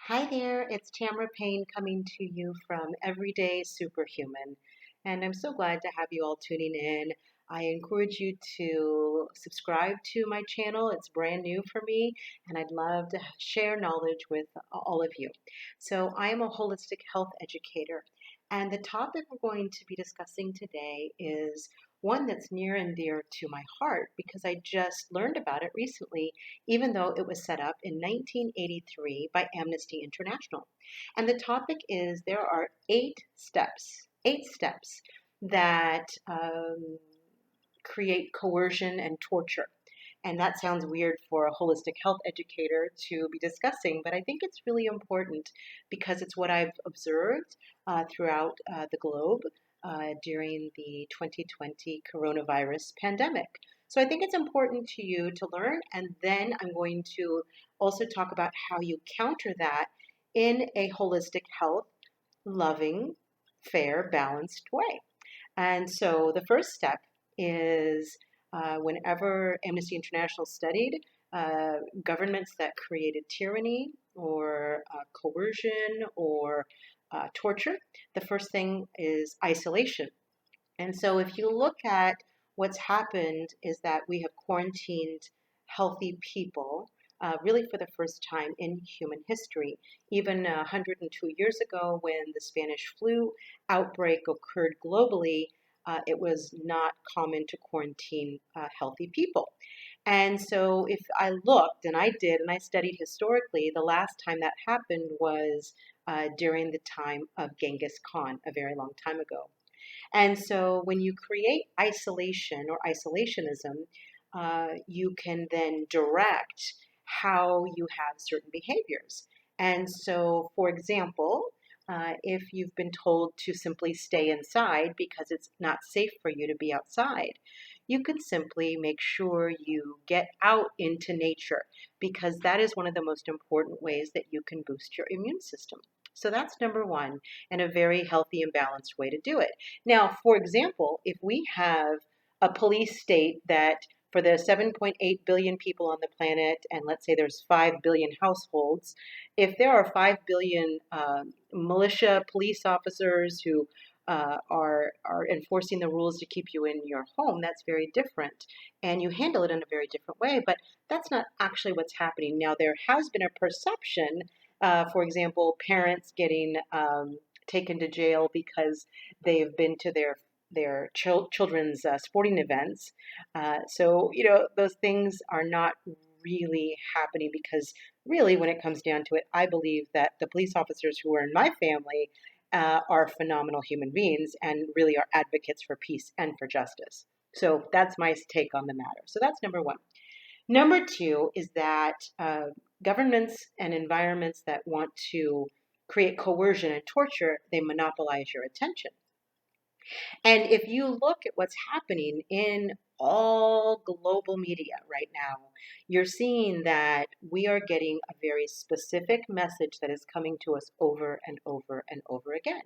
Hi there, it's Tamara Payne coming to you from Everyday Superhuman. And I'm so glad to have you all tuning in. I encourage you to subscribe to my channel. It's brand new for me, and I'd love to share knowledge with all of you. So, I am a holistic health educator, and the topic we're going to be discussing today is one that's near and dear to my heart because I just learned about it recently, even though it was set up in 1983 by Amnesty International. And the topic is there are eight steps that create coercion and torture. And that sounds weird for a holistic health educator to be discussing, but I think it's really important because it's what I've observed throughout the globe during the 2020 coronavirus pandemic. So I think it's important to you to learn, and then I'm going to also talk about how you counter that in a holistic health, loving, fair, balanced way. And so the first step is whenever Amnesty International studied governments that created tyranny or coercion or torture, the first thing is isolation. And so if you look at what's happened is that we have quarantined healthy people really for the first time in human history. Even 102 years ago, when the Spanish flu outbreak occurred globally, it was not common to quarantine healthy people. And so if I looked, and I did, and I studied historically, the last time that happened was during the time of Genghis Khan, a very long time ago. And so when you create isolation or isolationism, you can then direct how you have certain behaviors. And so, for example, if you've been told to simply stay inside because it's not safe for you to be outside, you can simply make sure you get out into nature because that is one of the most important ways that you can boost your immune system. So that's number one, and a very healthy and balanced way to do it. Now, for example, if we have a police state that for the 7.8 billion people on the planet, and let's say there's 5 billion households, if there are 5 billion militia police officers who are enforcing the rules to keep you in your home, that's very different. And you handle it in a very different way, but that's not actually what's happening. Now, there has been a perception, for example, parents getting taken to jail because they've been to their children's sporting events. So, those things are not really happening because really, when it comes down to it, I believe that the police officers who are in my family are phenomenal human beings and really are advocates for peace and for justice. So that's my take on the matter. So that's number one. Number two is that governments and environments that want to create coercion and torture, they monopolize your attention. And if you look at what's happening in all global media right now, you're seeing that we are getting a very specific message that is coming to us over and over and over again.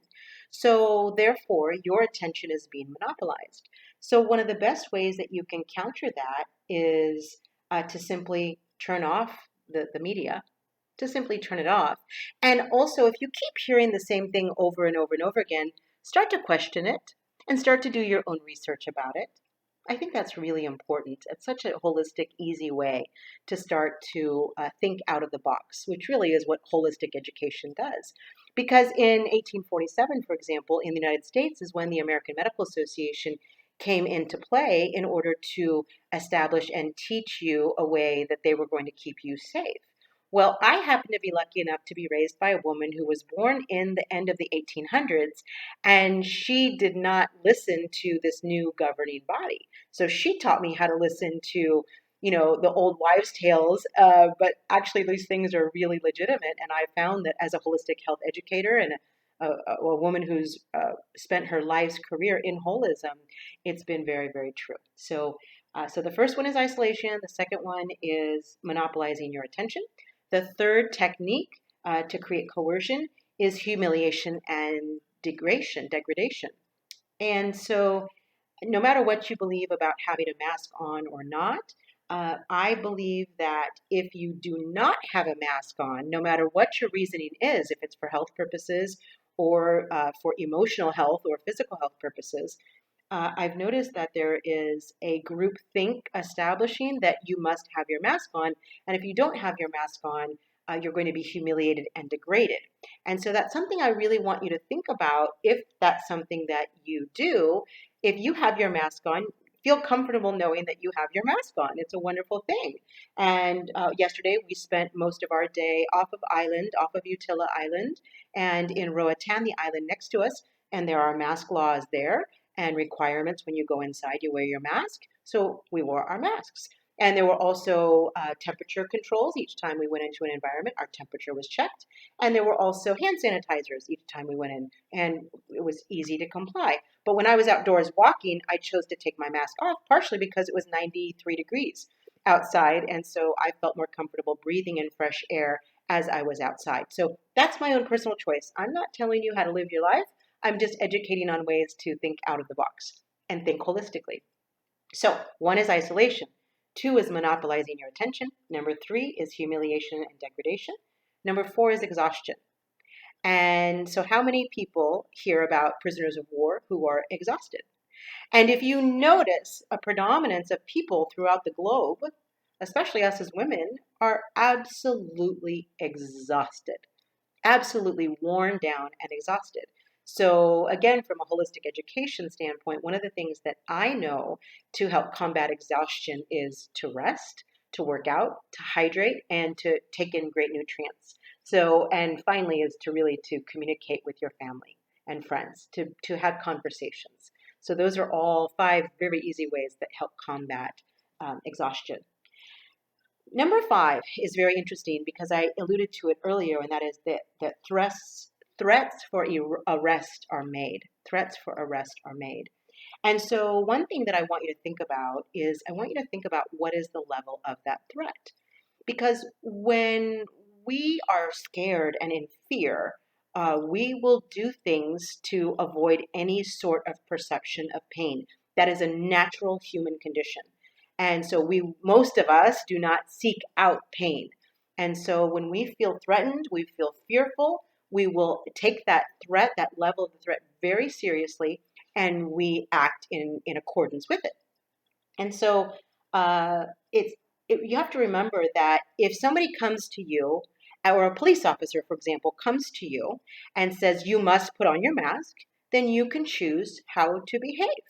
So, therefore, your attention is being monopolized. So, one of the best ways that you can counter that is to simply turn off the media, to simply turn it off. And also, if you keep hearing the same thing over and over and over again, start to question it and start to do your own research about it. I think that's really important. It's such a holistic, easy way to start to think out of the box, which really is what holistic education does. Because in 1847, for example, in the United States is when the American Medical Association came into play in order to establish and teach you a way that they were going to keep you safe. Well, I happen to be lucky enough to be raised by a woman who was born in the end of the 1800s, and she did not listen to this new governing body. So she taught me how to listen to, the old wives' tales, but actually these things are really legitimate. And I found that as a holistic health educator and a woman who's spent her life's career in holism, it's been very, very true. So the first one is isolation. The second one is monopolizing your attention. The third technique to create coercion is humiliation and degradation. And so, no matter what you believe about having a mask on or not, I believe that if you do not have a mask on, no matter what your reasoning is, if it's for health purposes or for emotional health or physical health purposes, I've noticed that there is a group think establishing that you must have your mask on. And if you don't have your mask on, you're going to be humiliated and degraded. And so that's something I really want you to think about if that's something that you do. If you have your mask on, feel comfortable knowing that you have your mask on. It's a wonderful thing. And yesterday we spent most of our day off of Utila Island, and in Roatan, the island next to us. And there are mask laws there and requirements when you go inside, you wear your mask. So we wore our masks. And there were also temperature controls each time we went into an environment. Our temperature was checked. And there were also hand sanitizers each time we went in. And it was easy to comply. But when I was outdoors walking, I chose to take my mask off, partially because it was 93 degrees outside. And so I felt more comfortable breathing in fresh air as I was outside. So that's my own personal choice. I'm not telling you how to live your life. I'm just educating on ways to think out of the box and think holistically. So, one is isolation. Two is monopolizing your attention. Number three is humiliation and degradation. Number four is exhaustion. And so, how many people hear about prisoners of war who are exhausted? And if you notice a predominance of people throughout the globe, especially us as women, are absolutely exhausted, absolutely worn down and exhausted. So, again, from a holistic education standpoint, one of the things that I know to help combat exhaustion is to rest, to work out, to hydrate, and to take in great nutrients. So, and finally, is to really to communicate with your family and friends, to have conversations. So, those are all five very easy ways that help combat exhaustion. Number five is very interesting because I alluded to it earlier, and that is that threats for arrest are made. Threats for arrest are made. And so, one thing that I want you to think about is I want you to think about what is the level of that threat. Because when we are scared and in fear, we will do things to avoid any sort of perception of pain. That is a natural human condition. And so most of us do not seek out pain. And so when we feel threatened, we feel fearful, we will take that threat, that level of the threat very seriously, and we act in accordance with it. And so uh, it's you have to remember that if somebody comes to you, or a police officer, for example, comes to you and says you must put on your mask, then you can choose how to behave.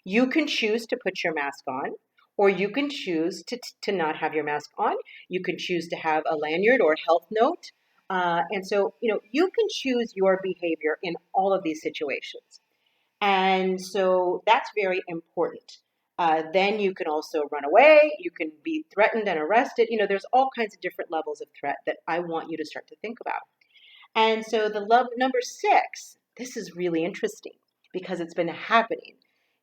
You can choose to put your mask on, or you can choose to not have your mask on. You can choose to have a lanyard or a health note. And so, you can choose your behavior in all of these situations. And so that's very important. Then you can also run away. You can be threatened and arrested. There's all kinds of different levels of threat that I want you to start to think about. And so number six, this is really interesting because it's been happening,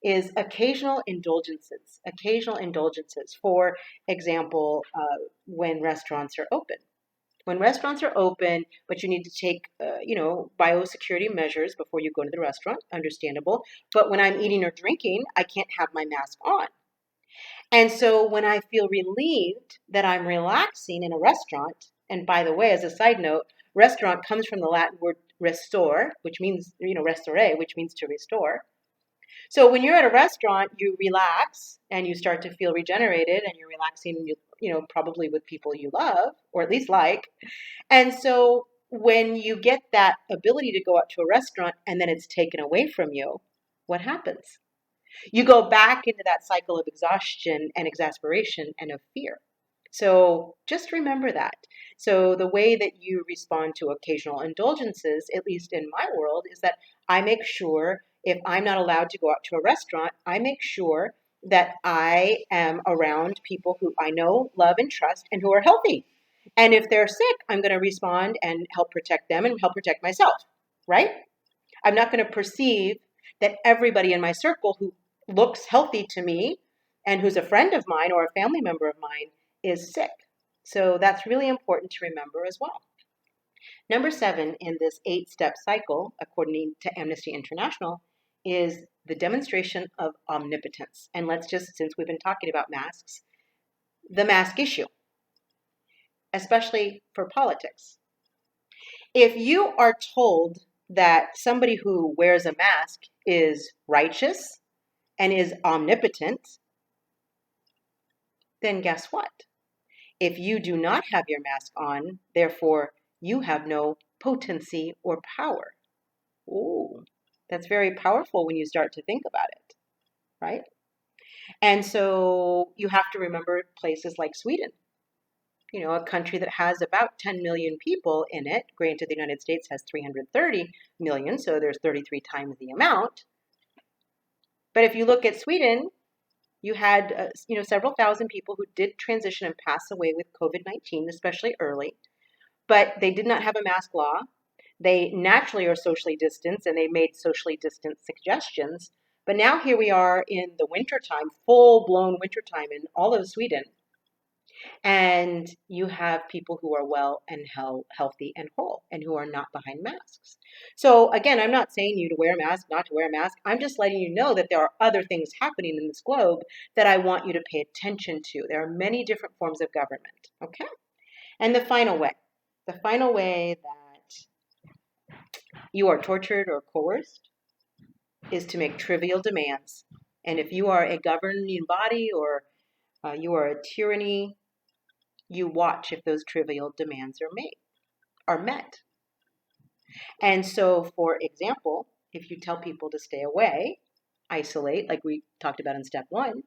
is occasional indulgences. Occasional indulgences. For example, when restaurants are open. When restaurants are open, but you need to take, biosecurity measures before you go to the restaurant, understandable. But when I'm eating or drinking, I can't have my mask on. And so when I feel relieved that I'm relaxing in a restaurant, and by the way, as a side note, restaurant comes from the Latin word restore, which means, restore, which means to restore. So when you're at a restaurant, you relax and you start to feel regenerated and you're relaxing, probably with people you love or at least like. And so when you get that ability to go out to a restaurant and then it's taken away from you, what happens? You go back into that cycle of exhaustion and exasperation and of fear. So just remember that. So the way that you respond to occasional indulgences, at least in my world, is that I make sure if I'm not allowed to go out to a restaurant, I make sure that I am around people who I know, love, and trust and who are healthy. And if they're sick, I'm going to respond and help protect them and help protect myself, right? I'm not going to perceive that everybody in my circle who looks healthy to me and who's a friend of mine or a family member of mine is sick. So that's really important to remember as well. Number seven in this 8-step cycle, according to Amnesty International, is the demonstration of omnipotence. And let's just, since we've been talking about masks, the mask issue, especially for politics. If you are told that somebody who wears a mask is righteous and is omnipotent, then guess what? If you do not have your mask on, therefore you have no potency or power. Ooh, that's very powerful when you start to think about it, right? And so you have to remember places like Sweden, a country that has about 10 million people in it. Granted, the United States has 330 million, so there's 33 times the amount. But if you look at Sweden, you had several thousand people who did transition and pass away with COVID-19, especially early, but they did not have a mask law. They naturally are socially distanced, and they made socially distanced suggestions. But now here we are in the wintertime, full-blown wintertime in all of Sweden, and you have people who are well and healthy and whole and who are not behind masks. So again, I'm not saying you to wear a mask, not to wear a mask. I'm just letting you know that there are other things happening in this globe that I want you to pay attention to. There are many different forms of government, okay? And the final way that you are tortured or coerced is to make trivial demands. And if you are a governing body or you are a tyranny, you watch if those trivial demands are met. And so, for example, if you tell people to stay away, isolate, like we talked about in step one,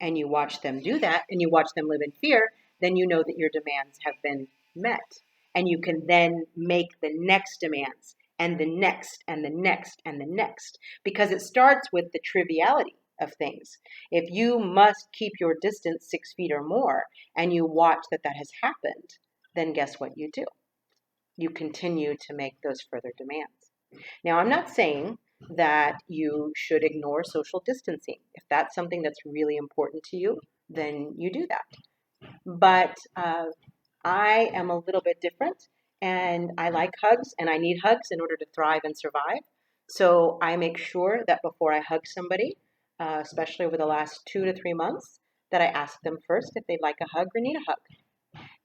and you watch them do that and you watch them live in fear, then you know that your demands have been met. And you can then make the next demands and the next and the next and the next, because it starts with the triviality of things. If you must keep your distance 6 feet or more and you watch that that has happened, then guess what you do? You continue to make those further demands. Now, I'm not saying that you should ignore social distancing. If that's something that's really important to you, then you do that. But I am a little bit different, and I like hugs, and I need hugs in order to thrive and survive. So I make sure that before I hug somebody, especially over the last 2 to 3 months, that I ask them first if they'd like a hug or need a hug.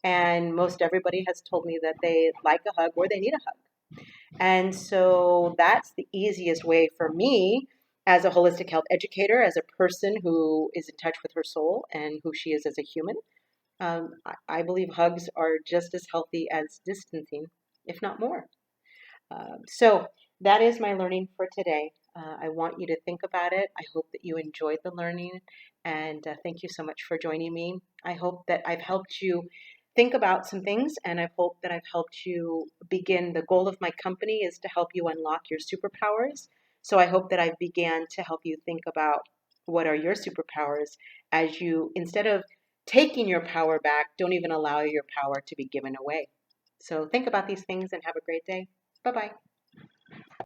And most everybody has told me that they like a hug or they need a hug. And so that's the easiest way for me as a holistic health educator, as a person who is in touch with her soul and who she is as a human. I believe hugs are just as healthy as distancing, if not more. So that is my learning for today. I want you to think about it. I hope that you enjoyed the learning, and thank you so much for joining me. I hope that I've helped you think about some things, and I hope that I've helped you begin. The goal of my company is to help you unlock your superpowers. So I hope that I began to help you think about what are your superpowers as you, instead of taking your power back, don't even allow your power to be given away. So think about these things and have a great day. Bye-bye.